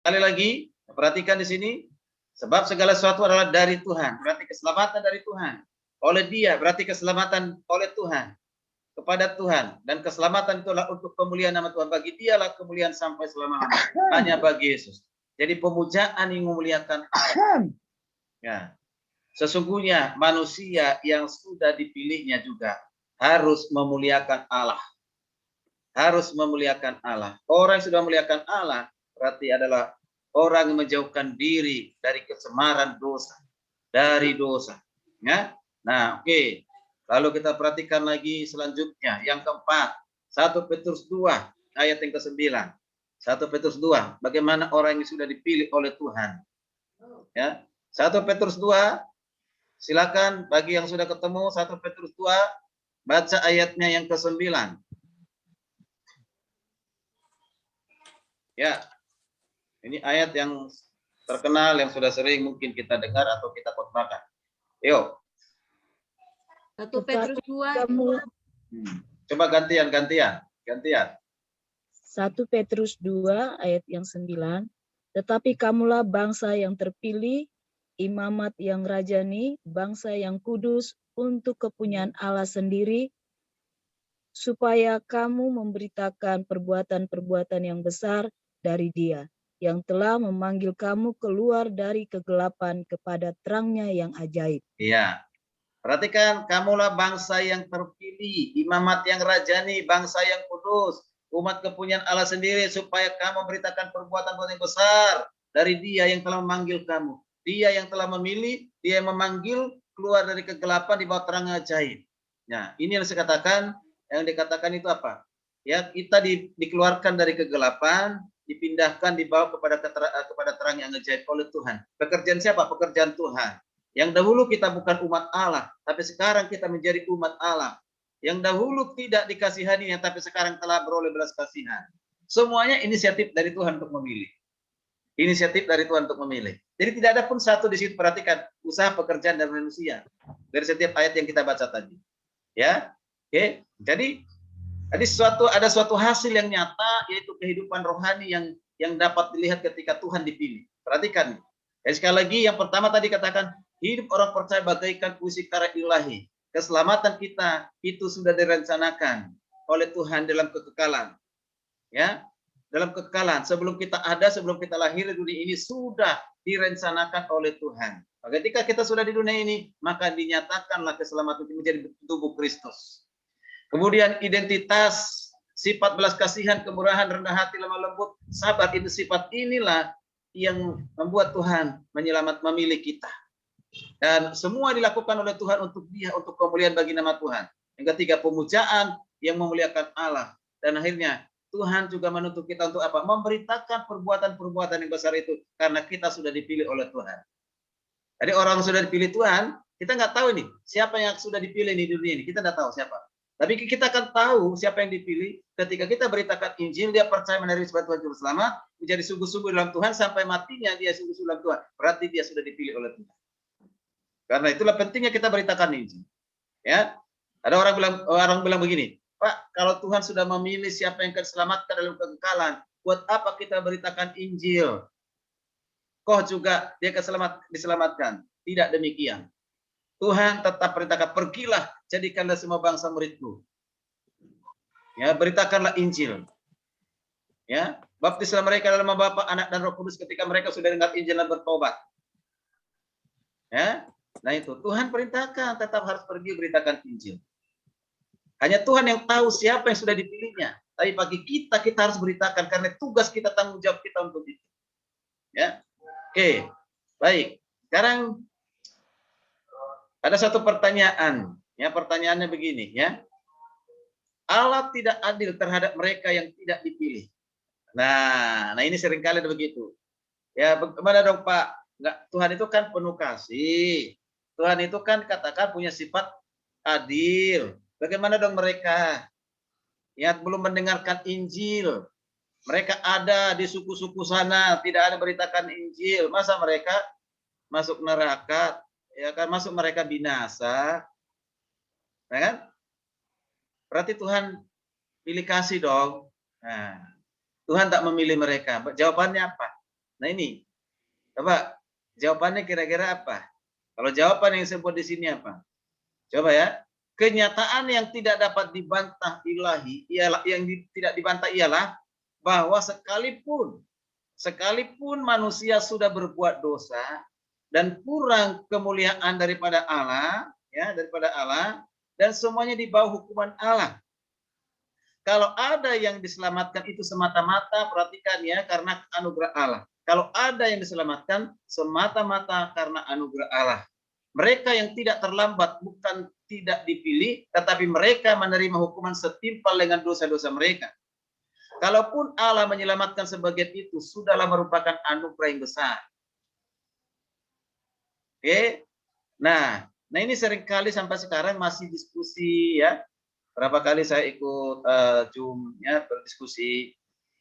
Sekali lagi, perhatikan di sini, sebab segala sesuatu adalah dari Tuhan, berarti keselamatan dari Tuhan. Oleh Dia, berarti keselamatan oleh Tuhan, kepada Tuhan, dan keselamatan itulah untuk kemuliaan nama Tuhan. Bagi Dialah kemuliaan sampai selama-lamanya, hanya bagi Yesus. Jadi pemujaan yang memuliakan Allah. Ya. Sesungguhnya manusia yang sudah dipilihnya juga harus memuliakan Allah. Harus memuliakan Allah. Orang yang sudah memuliakan Allah berarti adalah orang yang menjauhkan diri dari kesemaran dosa, dari dosa. Ya. Nah, oke. Lalu kita perhatikan lagi selanjutnya yang keempat, 1 Petrus 2 ayat yang ke-9. 1 Petrus 2, bagaimana orang yang sudah dipilih oleh Tuhan. Ya. 1 Petrus 2, silakan bagi yang sudah ketemu 1 Petrus 2, baca ayatnya yang ke-9. Ya, ini ayat yang terkenal yang sudah sering mungkin kita dengar atau kita khotbahkan. Yuk. 1 Petrus 2. Coba gantian. 1 Petrus 2 ayat yang 9. Tetapi kamulah bangsa yang terpilih, imamat yang rajani, bangsa yang kudus untuk kepunyaan Allah sendiri, supaya kamu memberitakan perbuatan-perbuatan yang besar dari Dia, yang telah memanggil kamu keluar dari kegelapan kepada terangnya yang ajaib. Iya. Perhatikan, kamulah bangsa yang terpilih, imamat yang rajani, bangsa yang kudus, umat kepunyaan Allah sendiri, supaya kamu memberitakan perbuatan-perbuatan yang besar dari Dia yang telah memanggil kamu. Dia yang telah memilih, Dia yang memanggil keluar dari kegelapan di bawah terang ajaib. Nah, ini yang saya katakan, yang dikatakan itu apa? Ya, kita dikeluarkan dari kegelapan, dipindahkan, dibawa kepada terang yang ajaib oleh Tuhan. Pekerjaan siapa? Pekerjaan Tuhan. Yang dahulu kita bukan umat Allah, tapi sekarang kita menjadi umat Allah. Yang dahulu tidak dikasihani, tapi sekarang telah beroleh belas kasihan. Semuanya inisiatif dari Tuhan untuk memilih. Inisiatif dari Tuhan untuk memilih. Jadi tidak ada pun satu di situ, perhatikan, usaha pekerjaan dari manusia. Dari setiap ayat yang kita baca tadi. Ya, oke. Jadi ada suatu hasil yang nyata, yaitu kehidupan rohani yang dapat dilihat ketika Tuhan dipilih. Perhatikan. Sekali lagi, yang pertama tadi katakan, hidup orang percaya bagaikan puisi karya ilahi. Keselamatan kita itu sudah direncanakan oleh Tuhan dalam kekekalan. Ya, dalam kekekalan. Sebelum kita ada, sebelum kita lahir di dunia ini sudah direncanakan oleh Tuhan. Ketika kita sudah di dunia ini, maka dinyatakanlah keselamatan itu menjadi tubuh Kristus. Kemudian identitas, sifat belas kasihan, kemurahan, rendah hati, lemah lembut, sabar, itu sifat inilah yang membuat Tuhan memilih kita. Dan semua dilakukan oleh Tuhan untuk Dia, untuk kemuliaan bagi nama Tuhan. Yang ketiga, pemujaan yang memuliakan Allah. Dan akhirnya Tuhan juga menuntut kita untuk apa? Memberitakan perbuatan-perbuatan yang besar itu, karena kita sudah dipilih oleh Tuhan. Jadi orang sudah dipilih Tuhan, kita nggak tahu nih siapa yang sudah dipilih di dunia ini. Kita nggak tahu siapa. Tapi kita akan tahu siapa yang dipilih ketika kita beritakan Injil, dia percaya menerima sebagai Tuhan Juru Selamat, menjadi sungguh-sungguh dalam Tuhan, sampai matinya dia sungguh-sungguh dalam Tuhan. Berarti dia sudah dipilih oleh Tuhan. Karena itulah pentingnya kita beritakan Injil. Ya, ada orang bilang begini, Pak, kalau Tuhan sudah memilih siapa yang akan diselamatkan dalam kekekalan, buat apa kita beritakan Injil? Kok juga dia diselamatkan? Tidak demikian. Tuhan tetap perintahkan, pergilah, jadikanlah semua bangsa muridku. Ya, beritakanlah Injil. Ya, baptislah mereka dalam nama Bapa, Anak dan Roh Kudus ketika mereka sudah dengar Injil dan bertobat. Ya, nah itu Tuhan perintahkan, tetap harus pergi beritakan Injil. Hanya Tuhan yang tahu siapa yang sudah dipilihnya. Tapi bagi kita harus beritakan, karena tugas kita, tanggung jawab kita untuk itu. Ya, oke, baik. Sekarang ada satu pertanyaan. Ya, pertanyaannya begini, ya. Allah tidak adil terhadap mereka yang tidak dipilih. Nah ini seringkali begitu. Ya, bagaimana dong Pak? Enggak, Tuhan itu kan penuh kasih. Tuhan itu kan katakan punya sifat adil. Bagaimana dong mereka? Ya, belum mendengarkan Injil. Mereka ada di suku-suku sana, tidak ada beritakan Injil. Masa mereka masuk neraka? Ya kan, masuk mereka binasa. Ya kan? Berarti Tuhan pilih kasih dong. Nah, Tuhan tak memilih mereka. Jawabannya apa? Nah ini, coba jawabannya kira-kira apa? Kalau jawaban yang disebut di sini apa? Coba ya. Kenyataan yang tidak dapat dibantah ilahi ialah tidak dibantah ialah bahwa sekalipun manusia sudah berbuat dosa dan kurang kemuliaan daripada Allah, ya, daripada Allah, dan semuanya di bawah hukuman Allah. Kalau ada yang diselamatkan itu semata-mata, perhatikan ya, karena anugerah Allah. Kalau ada yang diselamatkan semata-mata karena anugerah Allah. Mereka yang tidak terlambat bukan tidak dipilih, tetapi mereka menerima hukuman setimpal dengan dosa-dosa mereka. Kalaupun Allah menyelamatkan sebagian itu, sudahlah merupakan anugerah yang besar. Oke, nah ini seringkali sampai sekarang masih diskusi ya. Berapa kali saya ikut Zoom ya, berdiskusi.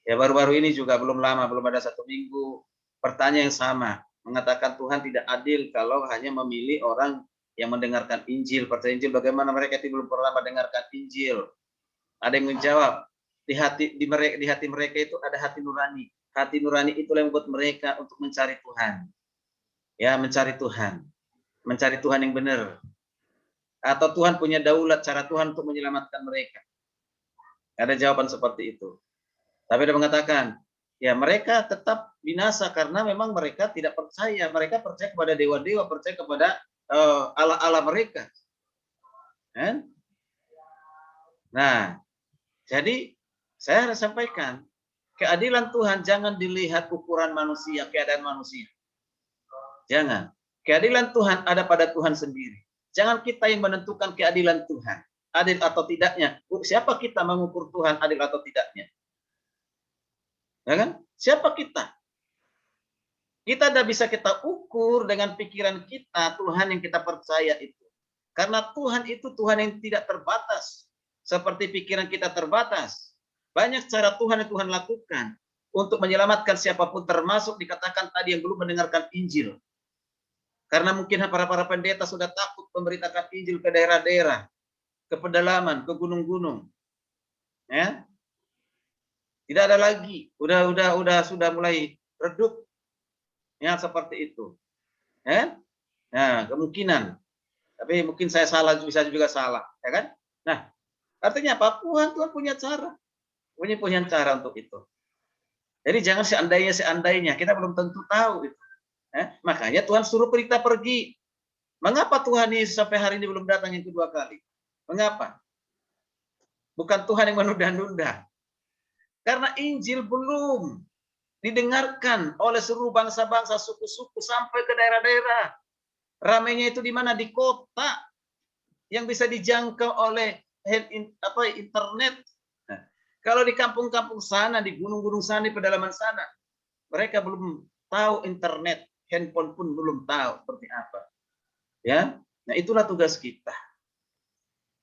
Ya baru-baru ini juga belum lama, belum ada 1 minggu, pertanyaan yang sama, mengatakan Tuhan tidak adil kalau hanya memilih orang yang mendengarkan Injil, percaya Injil. Bagaimana mereka itu belum pernah mendengarkan Injil? Ada yang menjawab, di hati mereka itu ada hati nurani. Hati nurani itulah yang membuat mereka untuk mencari Tuhan. Ya, mencari Tuhan yang benar. Atau Tuhan punya daulat, cara Tuhan untuk menyelamatkan mereka. Ada jawaban seperti itu. Tapi dia mengatakan, ya mereka tetap binasa karena memang mereka tidak percaya. Mereka percaya kepada dewa-dewa, percaya kepada Allah-Allah mereka. Nah, jadi saya harus sampaikan, keadilan Tuhan jangan dilihat ukuran manusia, keadaan manusia. Jangan. Keadilan Tuhan ada pada Tuhan sendiri. Jangan kita yang menentukan keadilan Tuhan, adil atau tidaknya. Siapa kita mengukur Tuhan adil atau tidaknya? Ya kan? Siapa kita? Kita tidak bisa kita ukur dengan pikiran kita Tuhan yang kita percaya itu. Karena Tuhan itu Tuhan yang tidak terbatas. Seperti pikiran kita terbatas. Banyak cara Tuhan yang Tuhan lakukan untuk menyelamatkan siapapun, termasuk dikatakan tadi yang belum mendengarkan Injil. Karena mungkin para pendeta sudah takut memberitakan Injil ke daerah-daerah, ke pedalaman, ke gunung-gunung. Ya. Tidak ada lagi, sudah mulai redup. Ya, seperti itu. Ya. Nah, kemungkinan. Tapi mungkin saya salah, bisa juga salah, ya kan? Nah, artinya apa? Tuhan punya cara. Punya cara untuk itu. Jadi jangan seandainya, kita belum tentu tahu itu. Makanya Tuhan suruh kita pergi. Mengapa Tuhan Yesus sampai hari ini belum datang yang kedua kali? Mengapa? Bukan Tuhan yang menunda-nunda. Karena Injil belum didengarkan oleh seluruh bangsa-bangsa, suku-suku sampai ke daerah-daerah. Ramainya itu di mana? Di kota yang bisa dijangkau oleh internet. Nah, kalau di kampung-kampung sana, di gunung-gunung sana, di pedalaman sana, mereka belum tahu internet, handphone pun belum tahu seperti apa. Ya, nah itulah tugas kita.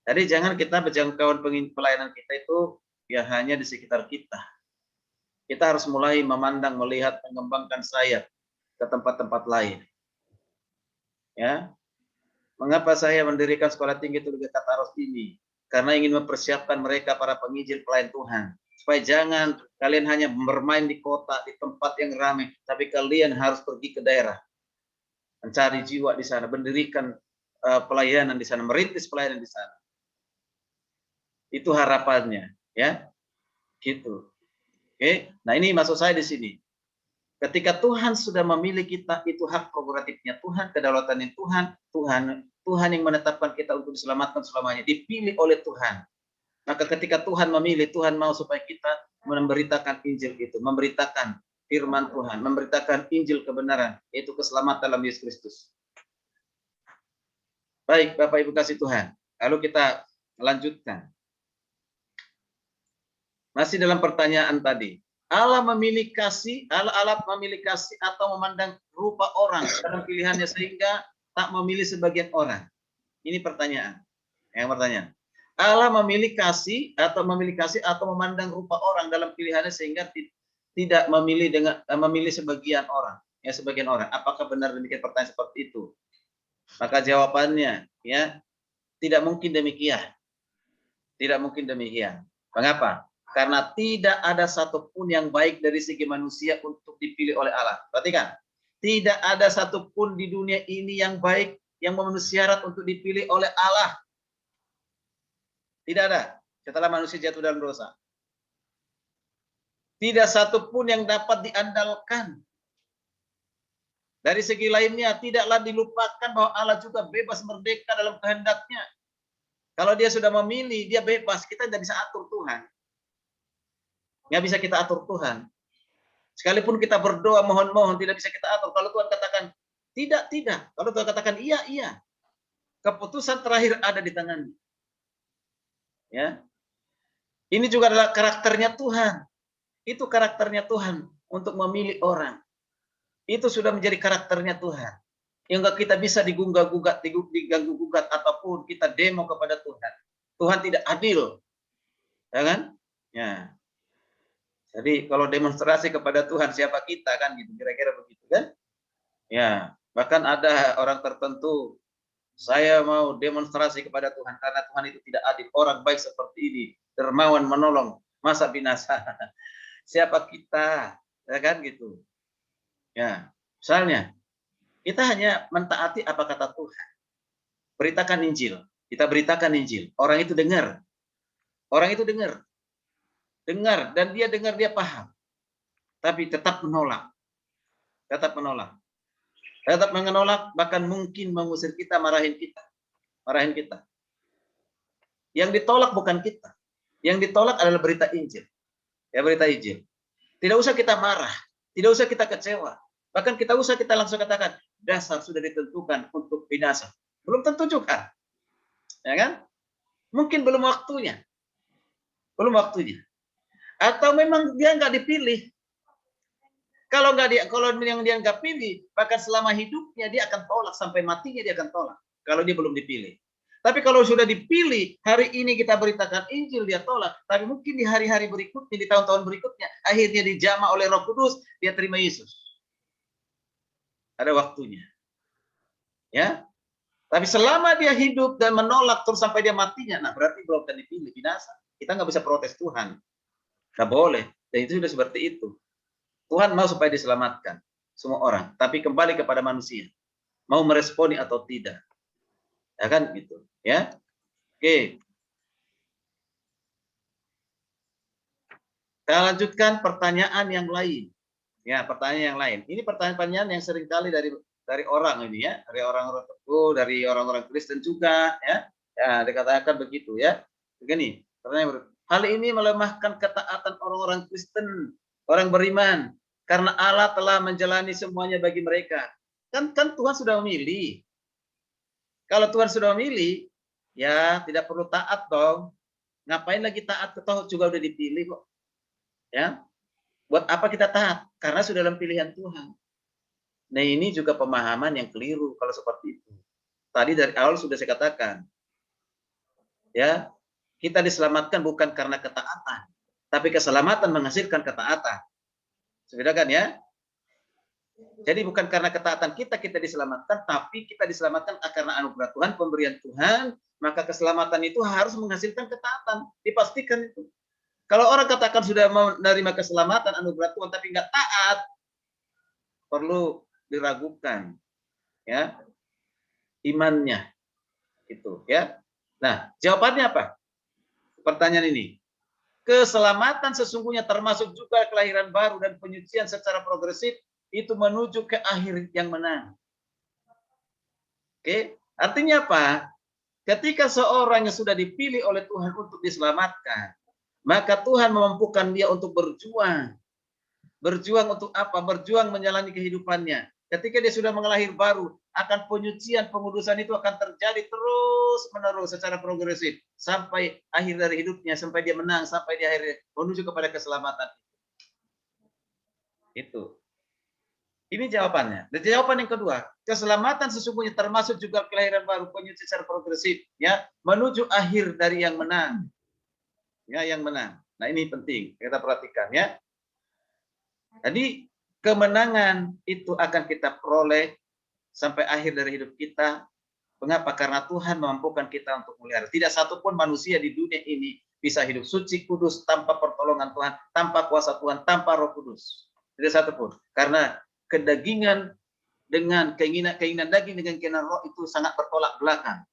Jadi jangan kita berjangkauan pelayanan kita itu ya hanya di sekitar kita. Kita harus mulai memandang, melihat, mengembangkan sayap ke tempat-tempat lain. Ya, mengapa saya mendirikan sekolah tinggi teologi Kataros ini? Karena ingin mempersiapkan mereka para penginjil pelayan Tuhan. Supaya jangan kalian hanya bermain di kota, di tempat yang ramai, tapi kalian harus pergi ke daerah, mencari jiwa di sana, mendirikan pelayanan di sana, merintis pelayanan di sana. Itu harapannya, ya, gitu. Oke, nah ini maksud saya di sini. Ketika Tuhan sudah memilih kita, itu hak prerogatifnya Tuhan, kedaulatannya Tuhan yang menetapkan kita untuk diselamatkan selamanya, dipilih oleh Tuhan. Maka ketika Tuhan memilih, Tuhan mau supaya kita memberitakan Injil itu, memberitakan firman Tuhan, memberitakan Injil kebenaran, yaitu keselamatan dalam Yesus Kristus. Baik, Bapak Ibu kasih Tuhan. Lalu kita lanjutkan. Masih dalam pertanyaan tadi. Allah memilih kasih atau memandang rupa orang dalam pilihannya sehingga tak memilih sebagian orang. Ini pertanyaan. Yang pertanyaan. Allah memilih kasih atau memandang rupa orang dalam pilihannya sehingga tidak memilih sebagian orang. Ya, sebagian orang. Apakah benar demikian pertanyaan seperti itu? Maka jawabannya ya tidak mungkin demikian. Tidak mungkin demikian. Mengapa? Karena tidak ada satupun yang baik dari segi manusia untuk dipilih oleh Allah. Perhatikan, tidak ada satupun di dunia ini yang baik yang memenuhi syarat untuk dipilih oleh Allah. Tidak ada. Setelah manusia jatuh dalam dosa. Tidak satupun yang dapat diandalkan. Dari segi lainnya, tidaklah dilupakan bahwa Allah juga bebas merdeka dalam kehendaknya. Kalau dia sudah memilih, dia bebas. Kita tidak bisa atur Tuhan. Nggak bisa kita atur Tuhan. Sekalipun kita berdoa, mohon-mohon, tidak bisa kita atur. Kalau Tuhan katakan, tidak, tidak. Kalau Tuhan katakan, iya, iya. Keputusan terakhir ada di tangannya. Ya. Ini juga adalah karakternya Tuhan. Itu karakternya Tuhan untuk memilih orang. Itu sudah menjadi karakternya Tuhan. Yang enggak kita bisa diganggu-gugat ataupun kita demo kepada Tuhan. Tuhan tidak adil. Ya kan? Ya. Jadi kalau demonstrasi kepada Tuhan siapa kita kan gitu, kira-kira begitu kan? Ya, bahkan ada orang tertentu, saya mau demonstrasi kepada Tuhan karena Tuhan itu tidak adil. Orang baik seperti ini, dermawan menolong, masa binasa. Siapa kita? Ya kan gitu. Ya, misalnya kita hanya mentaati apa kata Tuhan. Beritakan Injil. Kita beritakan Injil. Orang itu dengar. Orang itu dengar. Dengar dan dia dengar, dia paham. Tapi tetap menolak. Tetap menolak. Tetap menolak, bahkan mungkin mengusir kita, marahin kita. Marahin kita. Yang ditolak bukan kita. Yang ditolak adalah berita Injil. Ya, berita Injil. Tidak usah kita marah. Tidak usah kita kecewa. Bahkan kita langsung katakan, dasar sudah ditentukan untuk binasa. Belum tentu juga. Ya kan? Mungkin belum waktunya. Belum waktunya. Atau memang dia nggak dipilih. Kalau yang dia nggak pilih, bahkan selama hidupnya dia akan tolak, sampai matinya dia akan tolak. Kalau dia belum dipilih. Tapi kalau sudah dipilih, hari ini kita beritakan Injil, dia tolak. Tapi mungkin di hari-hari berikutnya, di tahun-tahun berikutnya, akhirnya dijamah oleh Roh Kudus, dia terima Yesus. Ada waktunya. Ya. Tapi selama dia hidup dan menolak terus sampai dia matinya, nah berarti belum akan dipilih, binasa. Kita nggak bisa protes Tuhan. Nggak boleh. Dan itu sudah seperti itu. Tuhan mau supaya diselamatkan semua orang. Tapi kembali kepada manusia. Mau meresponi atau tidak. Ya kan gitu. Ya. Oke. Kita lanjutkan pertanyaan yang lain. Ya, pertanyaan yang lain. Ini pertanyaan yang sering kali dari orang ini ya. Dari orang-orang teguh, dari orang-orang Kristen juga. Ya. Ya, dikatakan begitu ya. Begini. Pertanyaan hal ini melemahkan ketaatan orang-orang Kristen, orang beriman, karena Allah telah menjalani semuanya bagi mereka. Kan Tuhan sudah memilih. Kalau Tuhan sudah memilih, ya tidak perlu taat dong. Ngapain lagi taat? Toh juga udah dipilih kok. Ya, buat apa kita taat? Karena sudah dalam pilihan Tuhan. Nah ini juga pemahaman yang keliru kalau seperti itu. Tadi dari awal sudah saya katakan, ya. Kita diselamatkan bukan karena ketaatan, tapi keselamatan menghasilkan ketaatan. Sebedakan ya. Jadi bukan karena ketaatan kita diselamatkan, tapi kita diselamatkan karena anugerah Tuhan, pemberian Tuhan, maka keselamatan itu harus menghasilkan ketaatan. Dipastikan itu. Kalau orang katakan sudah menerima keselamatan anugerah Tuhan tapi nggak taat, perlu diragukan ya imannya itu ya. Nah, jawabannya apa? Pertanyaan ini. Keselamatan sesungguhnya termasuk juga kelahiran baru dan penyucian secara progresif itu menuju ke akhir yang menang. Oke, artinya apa? Ketika seorang yang sudah dipilih oleh Tuhan untuk diselamatkan, maka Tuhan memampukan dia untuk berjuang. Berjuang untuk apa? Berjuang menjalani kehidupannya. Ketika dia sudah mengalahir baru, akan penyucian, pengudusan itu akan terjadi terus-menerus secara progresif sampai akhir dari hidupnya, sampai dia menang, sampai dia akhirnya menuju kepada keselamatan. Itu. Ini jawabannya. Dan jawaban yang kedua, keselamatan sesungguhnya termasuk juga kelahiran baru, penyucian secara progresif, ya, menuju akhir dari yang menang. Ya, yang menang. Nah, ini penting kita perhatikan ya. Jadi kemenangan itu akan kita peroleh sampai akhir dari hidup kita. Mengapa? Karena Tuhan memampukan kita untuk melihara. Tidak satupun manusia di dunia ini bisa hidup suci, kudus, tanpa pertolongan Tuhan, tanpa kuasa Tuhan, tanpa Roh Kudus. Tidak satu pun. Karena kedagingan dengan keinginan daging dengan keinginan roh itu sangat bertolak belakang.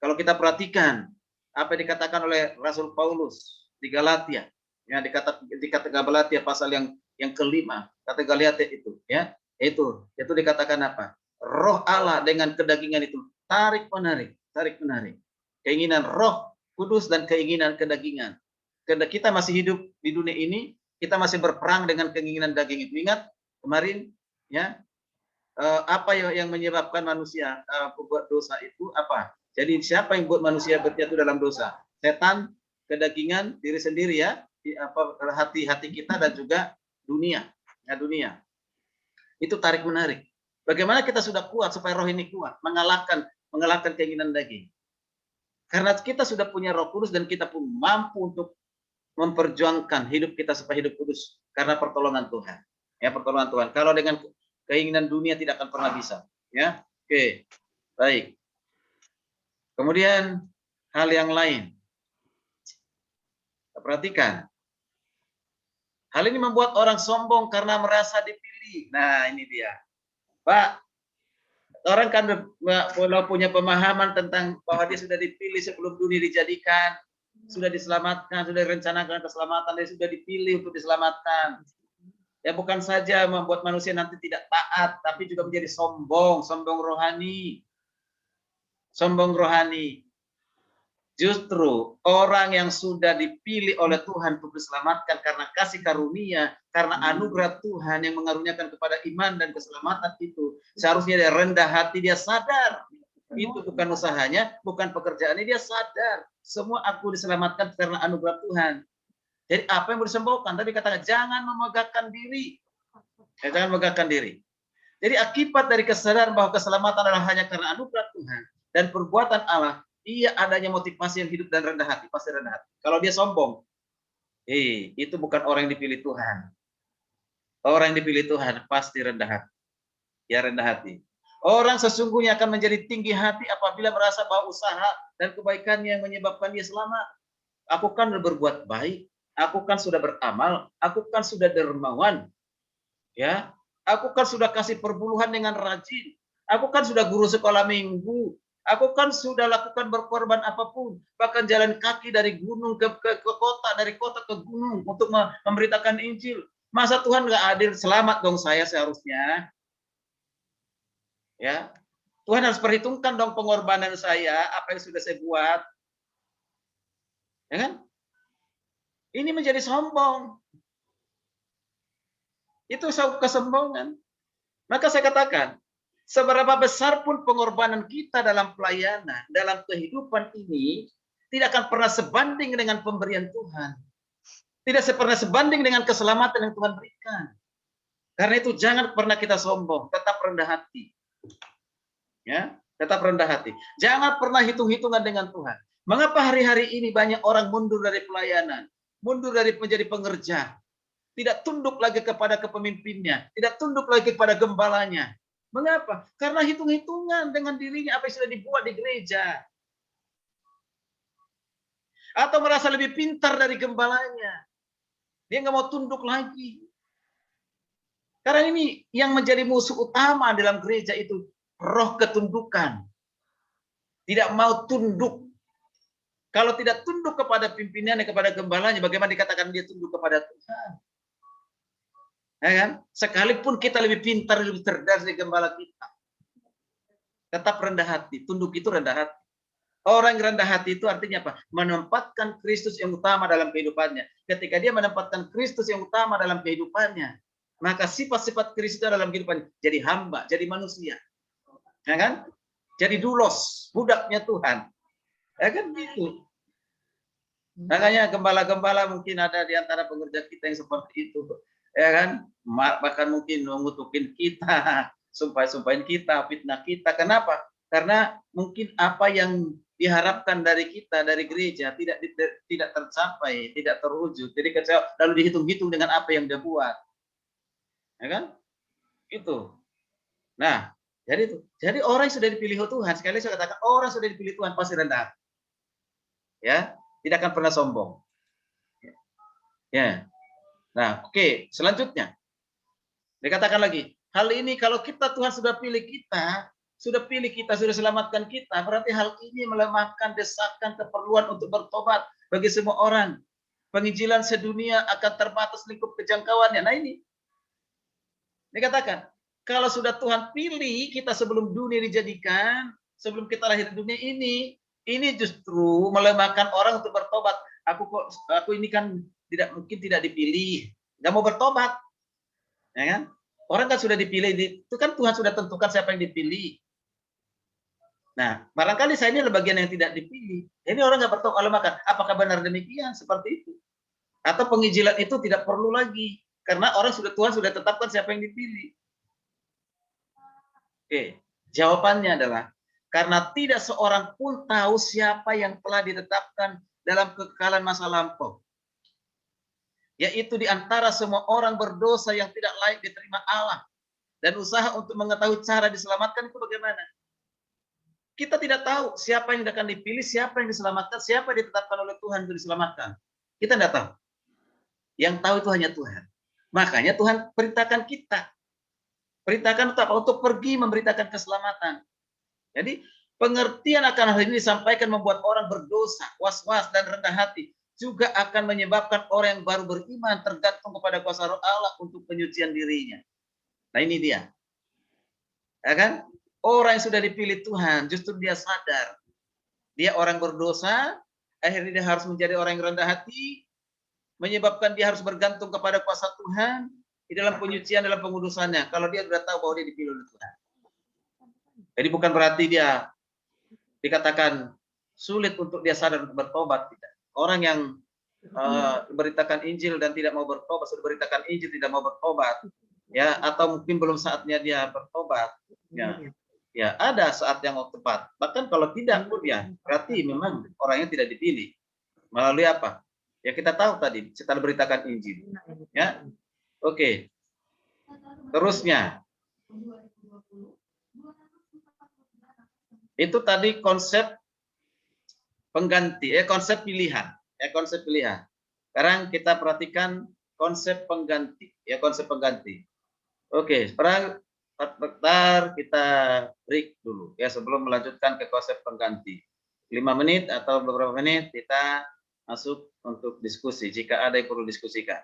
Kalau kita perhatikan apa yang dikatakan oleh Rasul Paulus di Galatia, ya dikata Galatia pasal yang kelima, kata Galatia itu, ya, itu dikatakan apa? Roh Allah dengan kedagingan itu tarik menarik. Keinginan Roh Kudus dan keinginan kedagingan. Karena kita masih hidup di dunia ini, kita masih berperang dengan keinginan daging itu. Ingat kemarin, ya, apa yang menyebabkan manusia berbuat dosa itu apa? Jadi siapa yang buat manusia berjatuh dalam dosa? Setan, kedagingan, diri sendiri, ya, hati-hati kita dan juga dunia. Ya, dunia. Itu tarik menarik. Bagaimana kita sudah kuat supaya roh ini kuat, mengalahkan keinginan daging. Karena kita sudah punya Roh Kudus dan kita pun mampu untuk memperjuangkan hidup kita supaya hidup kudus karena pertolongan Tuhan. Ya, pertolongan Tuhan. Kalau dengan keinginan dunia tidak akan pernah bisa. Ya, oke, baik. Kemudian hal yang lain. Perhatikan. Hal ini membuat orang sombong karena merasa dipilih. Nah, ini dia. Pak, orang kan kalau punya pemahaman tentang bahwa dia sudah dipilih sebelum dunia dijadikan, sudah diselamatkan, sudah direncanakan keselamatan, dia sudah dipilih untuk diselamatkan. Ya, bukan saja membuat manusia nanti tidak taat, tapi juga menjadi sombong rohani. Sombong rohani. Justru orang yang sudah dipilih oleh Tuhan untuk diselamatkan karena kasih karunia, karena anugerah Tuhan yang mengaruniakan kepada iman dan keselamatan itu, seharusnya dia rendah hati, dia sadar itu bukan usahanya, bukan pekerjaannya, dia sadar semua aku diselamatkan karena anugerah Tuhan. Jadi apa yang mau disembuhkan? Tadi katakan jangan memegahkan diri. Jangan memegahkan diri. Jadi akibat dari kesadaran bahwa keselamatan adalah hanya karena anugerah Tuhan dan perbuatan Allah, iya adanya motivasi yang hidup dan rendah hati, pasti rendah hati. Kalau dia sombong, itu bukan orang yang dipilih Tuhan. Orang yang dipilih Tuhan pasti rendah hati. Ya, rendah hati. Orang sesungguhnya akan menjadi tinggi hati apabila merasa bahwa usaha dan kebaikannya yang menyebabkan dia selamat. Aku kan sudah berbuat baik, aku kan sudah beramal, aku kan sudah dermawan. Ya, aku kan sudah kasih perpuluhan dengan rajin. Aku kan sudah guru sekolah minggu. Aku kan sudah lakukan berkorban apapun, bahkan jalan kaki dari gunung ke kota, dari kota ke gunung untuk memberitakan Injil. Masa Tuhan nggak adil? Selamat dong saya seharusnya. Ya, Tuhan harus perhitungkan dong pengorbanan saya, apa yang sudah saya buat. Ya kan? Ini menjadi sombong. Itu kesombongan. Maka saya katakan, seberapa besar pun pengorbanan kita dalam pelayanan, dalam kehidupan ini, tidak akan pernah sebanding dengan pemberian Tuhan. Tidak pernah sebanding dengan keselamatan yang Tuhan berikan. Karena itu jangan pernah kita sombong, tetap rendah hati. Ya, tetap rendah hati. Jangan pernah hitung-hitungan dengan Tuhan. Mengapa hari-hari ini banyak orang mundur dari pelayanan, mundur dari menjadi pengerja, tidak tunduk lagi kepada kepemimpinnya, tidak tunduk lagi kepada gembalanya. Mengapa? Karena hitung-hitungan dengan dirinya apa yang sudah dibuat di gereja. Atau merasa lebih pintar dari gembalanya. Dia nggak mau tunduk lagi. Karena ini yang menjadi musuh utama dalam gereja itu roh ketundukan. Tidak mau tunduk. Kalau tidak tunduk kepada pimpinannya, kepada gembalanya, bagaimana dikatakan dia tunduk kepada Tuhan? Ya kan? Sekalipun kita lebih pintar, lebih cerdas dari gembala kita, tetap rendah hati. Tunduk itu rendah hati. Orang yang rendah hati itu artinya apa? Menempatkan Kristus yang utama dalam kehidupannya. Ketika dia menempatkan Kristus yang utama dalam kehidupannya, maka sifat-sifat Kristus dalam kehidupannya jadi hamba, jadi manusia. Ya kan? Jadi dulos, budaknya Tuhan. Ya kan gitu. Makanya gembala-gembala mungkin ada di antara pengerja kita yang seperti itu. Ya kan? Bahkan mungkin mengutukin kita, sumpah-sumpahin kita, fitnah kita. Kenapa? Karena mungkin apa yang diharapkan dari kita, dari gereja tidak tercapai, tidak terwujud. Jadi lalu dihitung-hitung dengan apa yang dia buat. Ya kan? Itu. Nah, jadi itu. Jadi orang yang sudah dipilih Tuhan, sekali saya katakan orang sudah dipilih Tuhan pasti rendah. Ya, tidak akan pernah sombong. Ya. Nah, oke, selanjutnya. Dikatakan lagi, hal ini kalau Tuhan sudah pilih kita, sudah selamatkan kita, berarti hal ini melemahkan desakan keperluan untuk bertobat bagi semua orang. Penginjilan sedunia akan terbatas lingkup kejangkauannya. Nah ini, dikatakan, kalau sudah Tuhan pilih kita sebelum dunia dijadikan, sebelum kita lahir di dunia ini justru melemahkan orang untuk bertobat. Aku ini kan mungkin tidak dipilih, nggak mau bertobat, ya kan? Orang kan sudah dipilih, itu kan Tuhan sudah tentukan siapa yang dipilih. Nah, barangkali saya ini adalah bagian yang tidak dipilih. Ini orang nggak bertobat, melemahkan. Apakah benar demikian? Seperti itu. Atau penginjilan itu tidak perlu lagi, karena Tuhan sudah tetapkan siapa yang dipilih. Oke, jawabannya adalah karena tidak seorang pun tahu siapa yang telah ditetapkan dalam kekekalan masa lampau, yaitu di antara semua orang berdosa yang tidak layak diterima Allah, dan usaha untuk mengetahui cara diselamatkan itu bagaimana. Kita tidak tahu siapa yang akan dipilih, siapa yang diselamatkan, siapa yang ditetapkan oleh Tuhan untuk diselamatkan. Kita tidak tahu. Yang tahu itu hanya Tuhan. Makanya Tuhan perintahkan kita. Perintahkan untuk pergi memberitakan keselamatan. Jadi pengertian akan hal ini disampaikan membuat orang berdosa, was-was dan rendah hati. Juga akan menyebabkan orang yang baru beriman tergantung kepada kuasa roh Allah untuk penyucian dirinya. Nah ini dia. Ya kan? Orang yang sudah dipilih Tuhan, justru dia sadar. Dia orang berdosa, akhirnya dia harus menjadi orang yang rendah hati, menyebabkan dia harus bergantung kepada kuasa Tuhan di dalam penyucian, dalam pengudusannya. Kalau dia sudah tahu bahwa dia dipilih oleh Tuhan. Jadi bukan berarti dia dikatakan sulit untuk dia sadar untuk bertobat. Tidak. Orang yang beritakan Injil dan tidak mau bertobat, sudah beritakan Injil tidak mau bertobat, ya, atau mungkin belum saatnya dia bertobat, ya ada saat yang tepat. Bahkan kalau tidak pun ya berarti memang orangnya tidak dipilih. Melalui apa? Ya kita tahu tadi setelah beritakan Injil, ya. Oke. Terusnya, itu tadi konsep pengganti, konsep pilihan, konsep pilihan. Sekarang kita perhatikan konsep pengganti, konsep pengganti. Oke, sekarang bentar kita break dulu, ya, sebelum melanjutkan ke konsep pengganti. 5 menit atau beberapa menit kita masuk untuk diskusi jika ada yang perlu diskusikan.